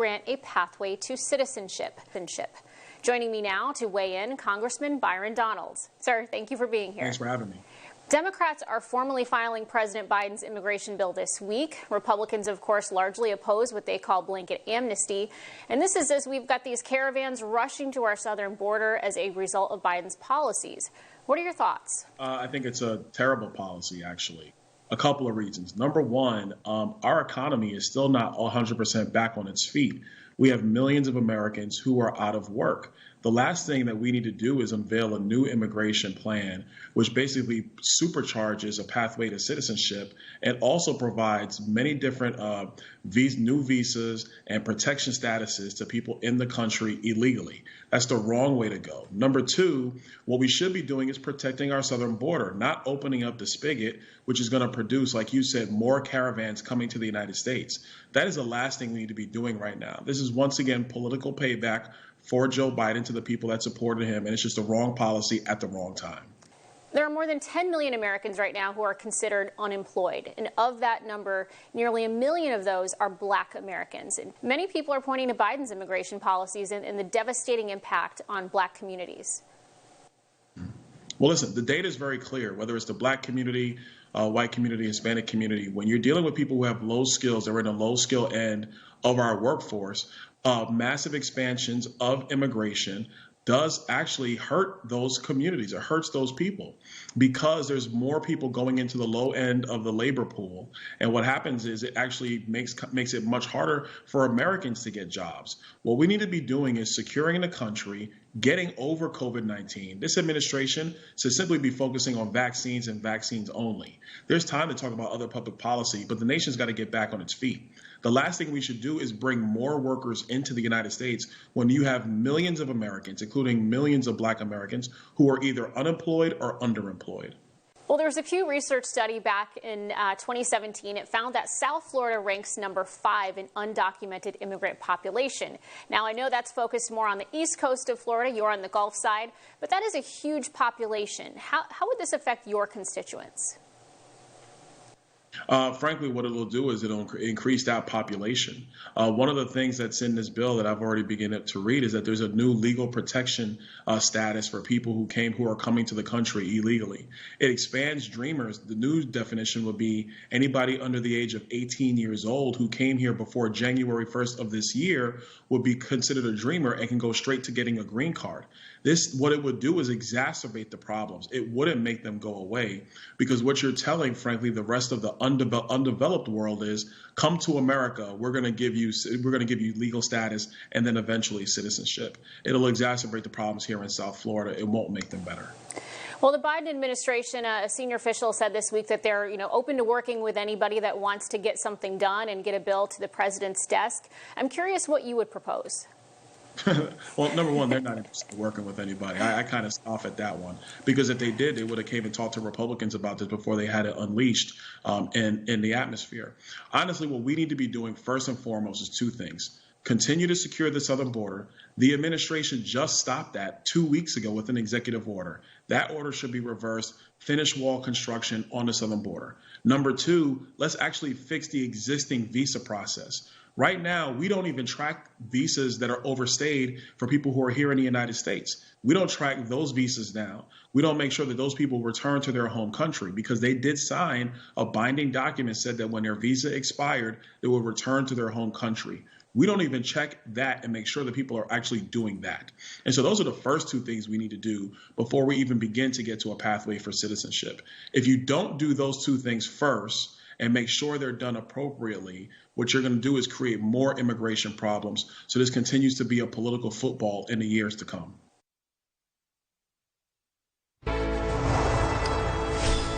grant a pathway to citizenship. Joining me now to weigh in, Congressman Byron Donalds. Sir, thank you for being here. Thanks for having me. Democrats are formally filing President Biden's immigration bill this week. Republicans, of course, largely oppose what they call blanket amnesty. And this is as we've got these caravans rushing to our southern border as a result of Biden's policies. What are your thoughts? I think it's a terrible policy, actually. A couple of reasons. Number one, our economy is still not 100% back on its feet. We have millions of Americans who are out of work. The last thing that we need to do is unveil a new immigration plan, which basically supercharges a pathway to citizenship and also provides many different new visas and protection statuses to people in the country illegally. That's the wrong way to go. Number two, what we should be doing is protecting our southern border, not opening up the spigot, which is going to produce, like you said, more caravans coming to the United States. That is the last thing we need to be doing right now. This is once again political payback for Joe Biden to the people that supported him, and it's just the wrong policy at the wrong time. There are more than 10 million Americans right now who are considered unemployed. And of that number, nearly 1 million of those are Black Americans. And many people are pointing to Biden's immigration policies and the devastating impact on Black communities. Well, listen, the data is very clear, whether it's the Black community, white community, Hispanic community. When you're dealing with people who have low skills, they're in a low skill end of our workforce, massive expansions of immigration does actually hurt those communities. It hurts those people because there's more people going into the low end of the labor pool. And what happens is it actually makes it much harder for Americans to get jobs. What we need to be doing is securing the country, getting over COVID-19. This administration should simply be focusing on vaccines and vaccines only. There's time to talk about other public policy, but the nation's got to get back on its feet. The last thing we should do is bring more workers into the United States when you have millions of Americans, including millions of Black Americans, who are either unemployed or underemployed. Well, there was a Pew Research study back in 2017. It found that South Florida ranks number 5 in undocumented immigrant population. Now, I know that's focused more on the east coast of Florida. You're on the Gulf side. But that is a huge population. How would this affect your constituents? Frankly, what it'll do is it'll increase that population. One of the things that's in this bill that I've already begun to read is that there's a new legal protection status for people who are coming to the country illegally. It expands dreamers. The new definition would be anybody under the age of 18 years old who came here before January 1st of this year would be considered a dreamer and can go straight to getting a green card. What it would do is exacerbate the problems. It wouldn't make them go away because what you're telling, frankly, the rest of the undeveloped world is come to America. We're going to give you legal status and then eventually citizenship. It'll exacerbate the problems here in South Florida. It won't make them better. Well, the Biden administration, a senior official said this week that they're open to working with anybody that wants to get something done and get a bill to the president's desk. I'm curious what you would propose. Well, number one, they're not interested in working with anybody. I kind of scoff at that one because if they did, they would have came and talked to Republicans about this before they had it unleashed in the atmosphere. Honestly, what we need to be doing first and foremost is two things. Continue to secure the southern border. The administration just stopped that 2 weeks ago with an executive order. That order should be reversed. Finish wall construction on the southern border. Number two, let's actually fix the existing visa process. Right now, we don't even track visas that are overstayed for people who are here in the United States. We don't track those visas now. We don't make sure that those people return to their home country because they did sign a binding document that said that when their visa expired, they would return to their home country. We don't even check that and make sure that people are actually doing that. And so those are the first two things we need to do before we even begin to get to a pathway for citizenship. If you don't do those two things first, and make sure they're done appropriately, what you're going to do is create more immigration problems. So this continues to be a political football in the years to come.